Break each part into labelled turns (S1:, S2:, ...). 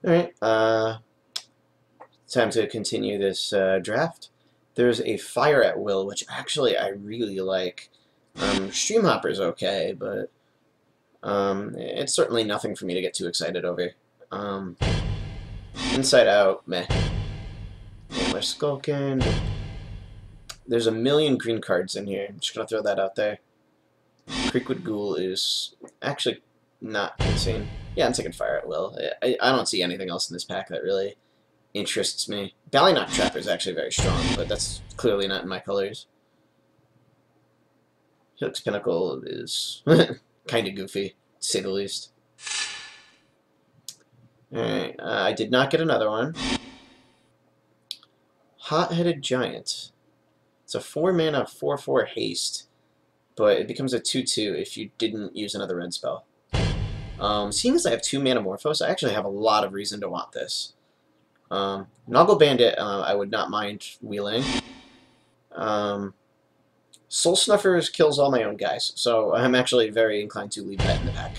S1: Alright, time to continue this draft. There's a Fire at Will, which actually I really like. Stream Hopper's okay, but it's certainly nothing for me to get too excited over. Um, Inside Out, meh. Antler Skulkin. There's a million green cards in here. I'm just gonna throw that out there. Creekwood Ghoul is actually not insane. Yeah, I'm taking Fire at Will. I don't see anything else in this pack that really interests me. Ballyknock Trapper is actually very strong, but that's clearly not in my colors. Helix Pinnacle is kind of goofy, to say the least. Alright, I did not get another one. Hot-Headed Giant. It's a 4-mana 4/4 haste, but it becomes a 2/2 if you didn't use another red spell. Seeing as I have 2 mana Morphos, I actually have a lot of reason to want this. Noggle Bandit, I would not mind wheeling. Soul Snuffers kills all my own guys, so I'm actually very inclined to leave that in the pack.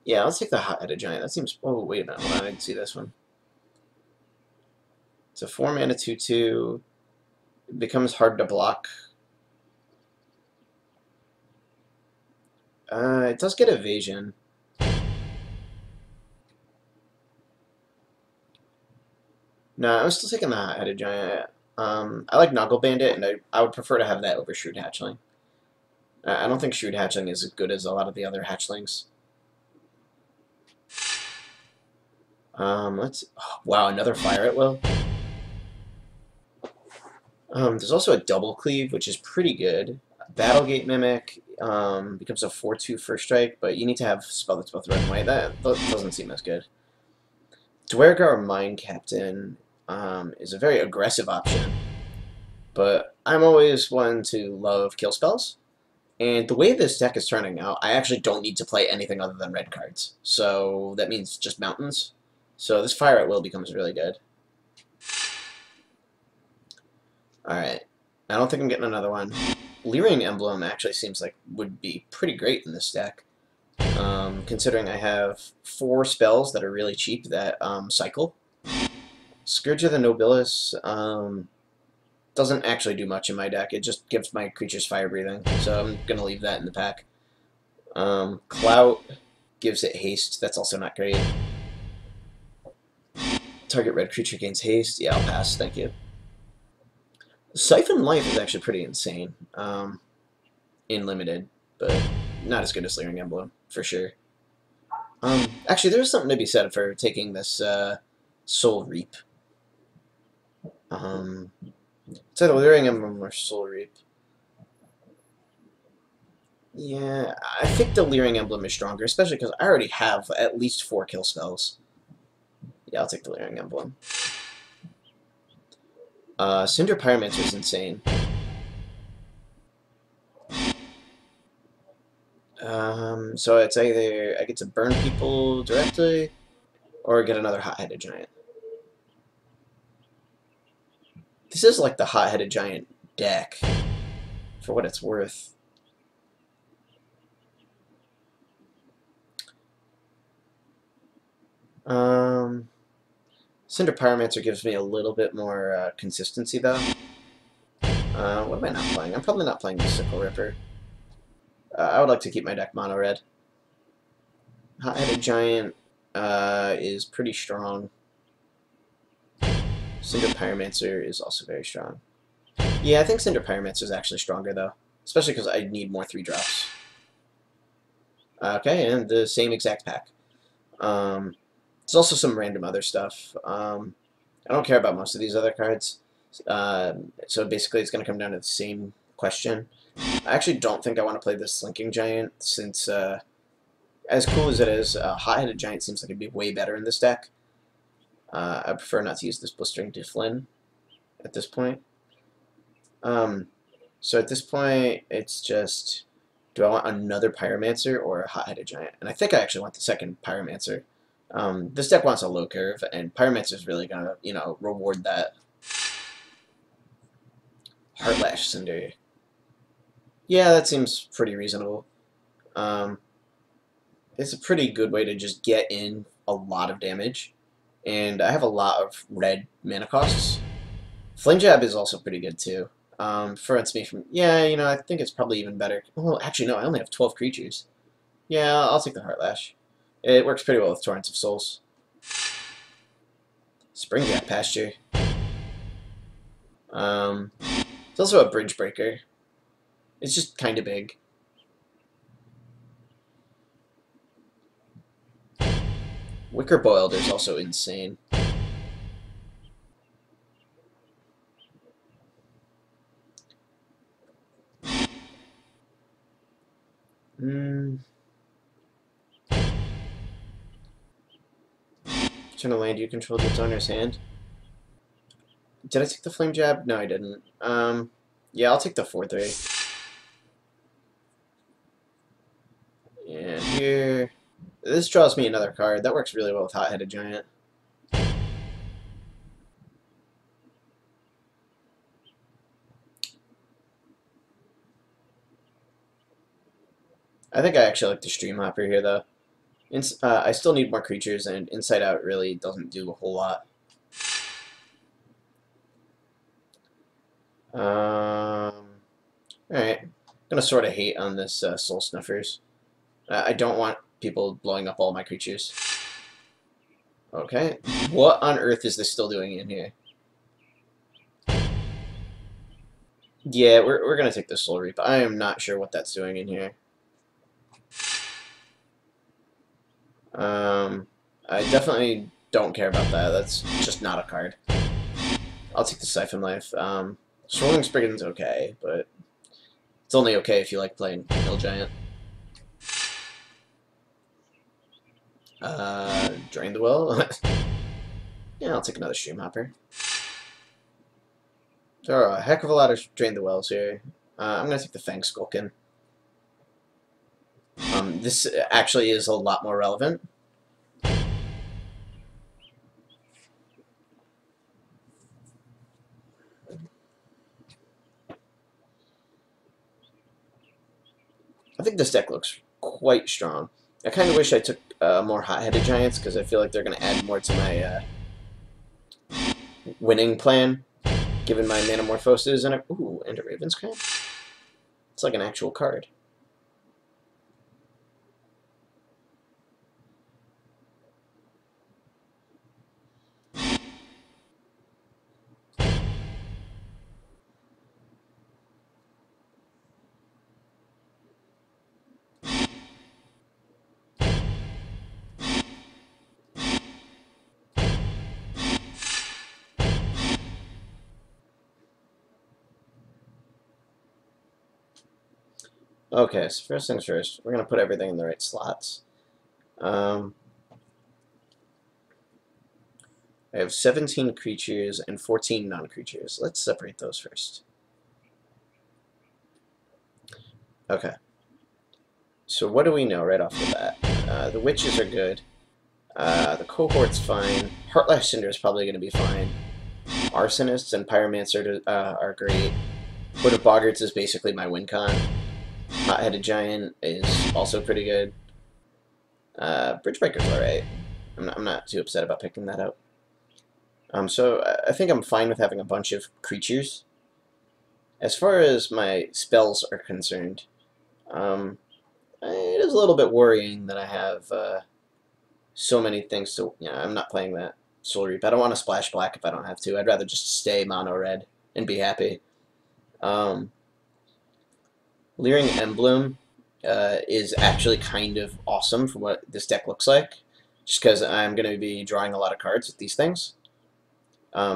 S1: Yeah, let's take the Hot-Headed Giant. That seems... Oh, wait a minute. Hold on, I didn't see this one. It's a 4-mana 2/2. It becomes hard to block. It does get evasion. No, I'm still taking the Hot-Headed Giant. I like Noggle Bandit, and I would prefer to have that over Shrewd Hatchling. I don't think Shrewd Hatchling is as good as a lot of the other hatchlings. Let's... Oh, wow, another Fire at Will. There's also a Double Cleave, which is pretty good. Battlegate Mimic becomes a 4/2 first strike, but you need to have spell that's both red and white. That doesn't seem as good. Dwergar Mind Captain is a very aggressive option, but I'm always one to love kill spells. And the way this deck is turning out, I actually don't need to play anything other than red cards. So that means just mountains. So this Fire at Will becomes really good. Alright. I don't think I'm getting another one. Leering Emblem actually seems like would be pretty great in this deck. Considering I have 4 spells that are really cheap that cycle. Scourge of the Nobilis doesn't actually do much in my deck. It just gives my creatures fire breathing, so I'm going to leave that in the pack. Clout gives it haste. That's also not great. Target red creature gains haste. Yeah, I'll pass. Thank you. Siphon Life is actually pretty insane in Limited, but not as good as Leering Emblem, for sure. Actually, there's something to be said for taking this Soul Reap. It's either Leering Emblem or Soul Reap. Yeah, I think the Leering Emblem is stronger, especially because I already have at least 4 kill spells. Yeah, I'll take the Leering Emblem. Cinder Pyromancer is insane. So it's either I get to burn people directly, or get another Hot-Headed Giant. This is like the Hot-Headed Giant deck, for what it's worth. Cinder Pyromancer gives me a little bit more consistency, though. What am I not playing? I'm probably not playing the Sickle Ripper. I would like to keep my deck mono red. Hot-Headed Giant is pretty strong. Cinder Pyromancer is also very strong. Yeah, I think Cinder Pyromancer is actually stronger, though. Especially because I need more 3-drops. Okay, and the same exact pack. There's also some random other stuff. I don't care about most of these other cards. So basically it's going to come down to the same question. I actually don't think I want to play this Slinking Giant, since as cool as it is, Hot-Headed Giant seems like it'd be way better in this deck. I prefer not to use this Blistering Difflin at this point. So at this point, it's just, do I want another Pyromancer or a Hot-Headed Giant? And I think I actually want the second Pyromancer. This deck wants a low curve, and Pyromancer is really gonna, reward that. Heartlash Cinder. Yeah, that seems pretty reasonable. It's a pretty good way to just get in a lot of damage, and I have a lot of red mana costs. Flame Jab is also pretty good too. Prevents me from, yeah, you know, I think it's probably even better. Well, actually, no, I only have 12 creatures. Yeah, I'll take the Heartlash. It works pretty well with Torrents of Souls. Springjack Pasture. It's also a Bridge Breaker. It's just kind of big. Wicker Boiled is also insane. Turn a land you control to its owner's hand. Did I take the Flame Jab? No, I didn't. Yeah, I'll take the 4/3. And here... This draws me another card. That works really well with Hot-Headed Giant. I think I actually like the Stream Hopper here, though. I still need more creatures, and Inside Out really doesn't do a whole lot. Alright. I'm gonna sort of hate on this Soul Snuffers. I don't want people blowing up all my creatures. Okay. What on earth is this still doing in here? Yeah, we're gonna take the Soul Reap. I am not sure what that's doing in here. I definitely don't care about that. That's just not a card. I'll take the Siphon Life. Swirling Spriggan's okay, but it's only okay if you like playing Hill Giant. Drain the Well. Yeah, I'll take another Stream Hopper. There are a heck of a lot of Drain the Wells here. I'm gonna take the Fang Skulkin. This actually is a lot more relevant. I think this deck looks quite strong. I kind of wish I took more Hot-Headed Giants, because I feel like they're going to add more to my winning plan, given my Manamorphoses and a Raven's Crab. It's like an actual card. Okay, so first things first, we're going to put everything in the right slots. I have 17 creatures and 14 non-creatures. Let's separate those first. Okay. So what do we know right off the bat? The Witches are good. The Cohort's fine. Heartlash Cinder is probably going to be fine. Arsonists and Pyromancer are great. Hood of Boggarts is basically my win con. Hot-Headed Giant is also pretty good. Bridgebreaker's alright. I'm not too upset about picking that up. So I think I'm fine with having a bunch of creatures. As far as my spells are concerned, it is a little bit worrying that I have so many things to... You know, I'm not playing that Soul Reap. I don't want to splash black if I don't have to. I'd rather just stay mono red and be happy. Leering Emblem is actually kind of awesome for what this deck looks like, just because I'm going to be drawing a lot of cards with these things.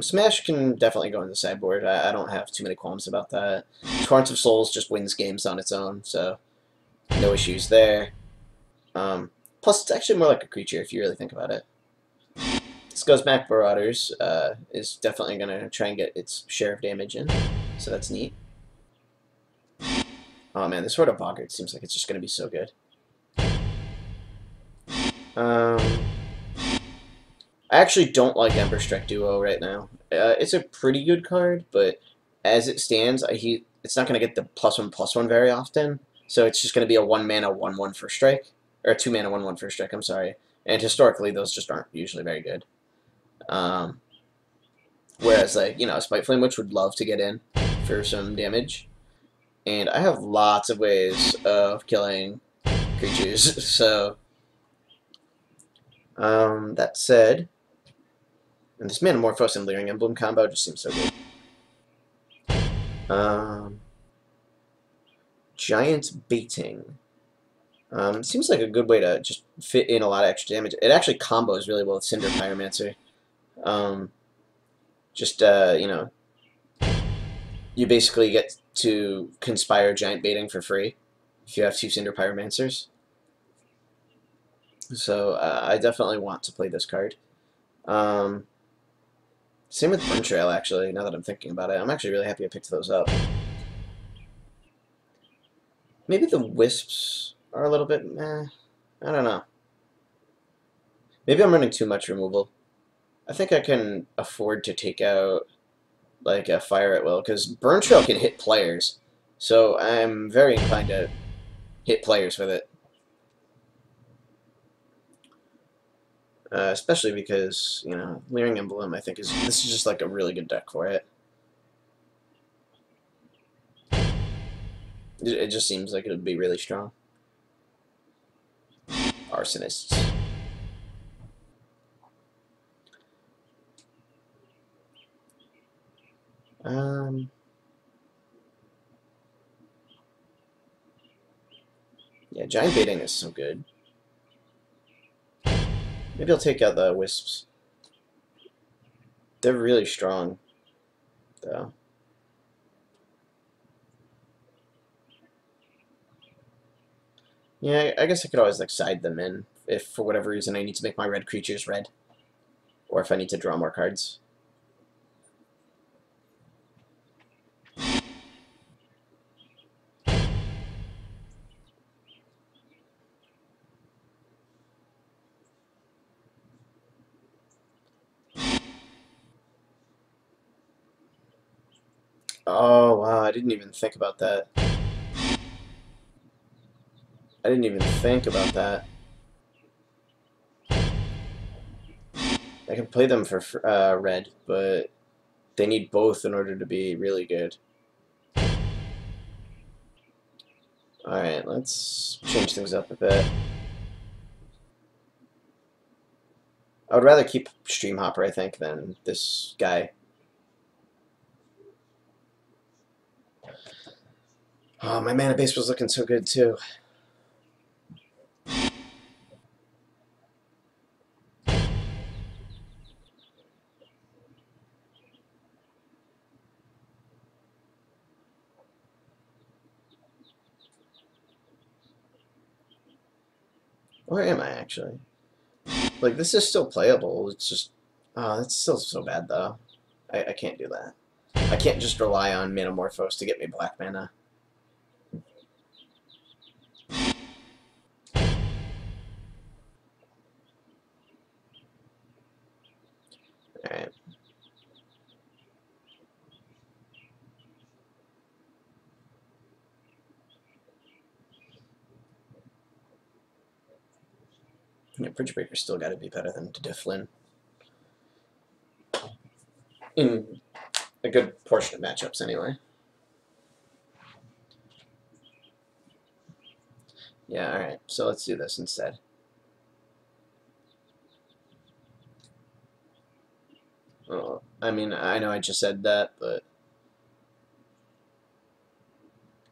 S1: Smash can definitely go in the sideboard. I don't have too many qualms about that. Torrents of Souls just wins games on its own, so no issues there. Plus, it's actually more like a creature if you really think about it. Skuzzmack Marauders is definitely going to try and get its share of damage in, so that's neat. Oh man, this Hood of Boggarts seems like it's just going to be so good. I actually don't like Ember Strike Duo right now. It's a pretty good card, but as it stands, it's not going to get the +1/+1 very often, so it's just going to be a 1-mana 1/1 first strike. Or a 2-mana 1/1 first strike, I'm sorry. And historically, those just aren't usually very good. Um, Whereas, like, you know, Spite Flame Witch would love to get in for some damage. And I have lots of ways of killing creatures, so... that said... And this Manamorphose and Leering Emblem combo just seems so good. Giant Baiting. Seems like a good way to just fit in a lot of extra damage. It actually combos really well with Cinder Pyromancer. You know, you basically get to conspire Giant Baiting for free if you have 2 Cinder Pyromancers. So I definitely want to play this card. Same with Burn Trail, actually, now that I'm thinking about it. I'm actually really happy I picked those up. Maybe the Wisps are a little bit meh. I don't know. Maybe I'm running too much removal. I think I can afford to take out like a Fire at Will, because Burn Trail can hit players. So I'm very inclined to hit players with it. Especially because, you know, Leering Emblem, I think, this is just like a really good deck for it. It just seems like it would be really strong. Arsonists. Yeah, Giant Baiting is so good. Maybe I'll take out the Wisps. They're really strong, though. Yeah, I guess I could always like side them in if for whatever reason I need to make my red creatures red, or if I need to draw more cards. Oh wow, I didn't even think about that. I didn't even think about that. I can play them for red, but they need both in order to be really good. Alright, let's change things up a bit. I would rather keep Streamhopper, I think, than this guy. Oh, my mana base was looking so good, too. Where am I, actually? Like, this is still playable. It's just... Oh, that's still so bad, though. I can't do that. I can't just rely on Manamorphose to get me black mana. Alright. Yeah, Bridge Breaker's still got to be better than Difflin in a good portion of matchups, anyway. Yeah, alright. So let's do this instead. Well, I mean, I know I just said that, but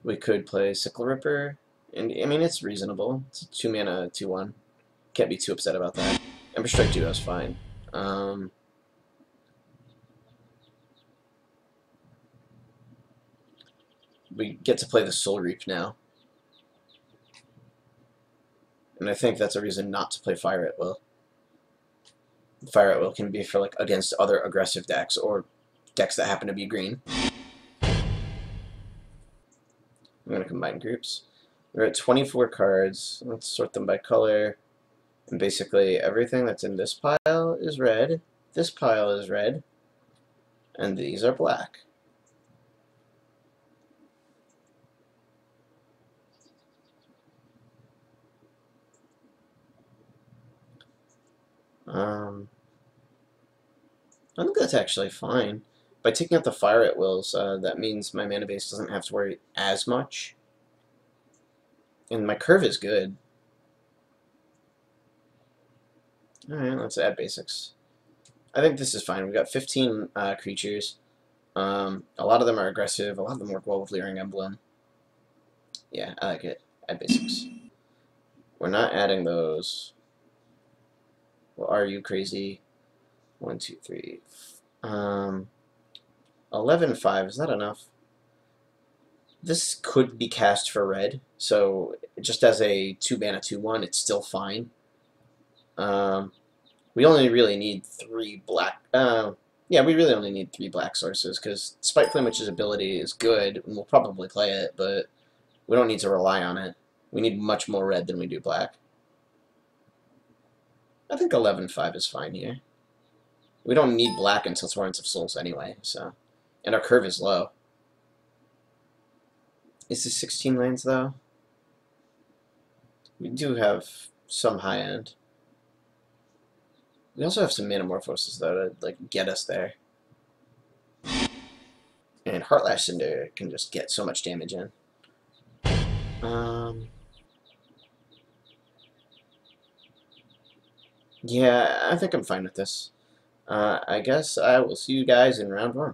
S1: we could play Sickle Ripper, and I mean, it's reasonable. It's a 2 mana, 2/1. Can't be too upset about that. Ember Strike 2 is fine. We get to play the Soul Reap now. And I think that's a reason not to play Fire at Will. Fire at Will can be for like against other aggressive decks or decks that happen to be green. I'm going to combine groups. We're at 24 cards. Let's sort them by color. And basically everything that's in this pile is red. This pile is red. And these are black. Um, I think that's actually fine. By taking out the fire at wills, that means my mana base doesn't have to worry as much. And my curve is good. Alright, let's add basics. I think this is fine. We've got 15 creatures. A lot of them are aggressive. A lot of them work well with Leering Emblem. Yeah, I like it. Add basics. We're not adding those. Well, are you crazy? 1, 2, 3. 11-5. Is that enough? This could be cast for red, so just as a 2-mana 2/1, it's still fine. We only really need 3 black. Yeah, we really only need 3 black sources because Spite Flame Witch's ability is good, and we'll probably play it, but we don't need to rely on it. We need much more red than we do black. I think 11-5 is fine here. We don't need black until Torrents of Souls anyway, so. And our curve is low. Is this 16 lands, though? We do have some high end. We also have some Manamorphosis, though, to like get us there. And Heartlash Cinder can just get so much damage in. Yeah, I think I'm fine with this. I guess I will see you guys in round 1.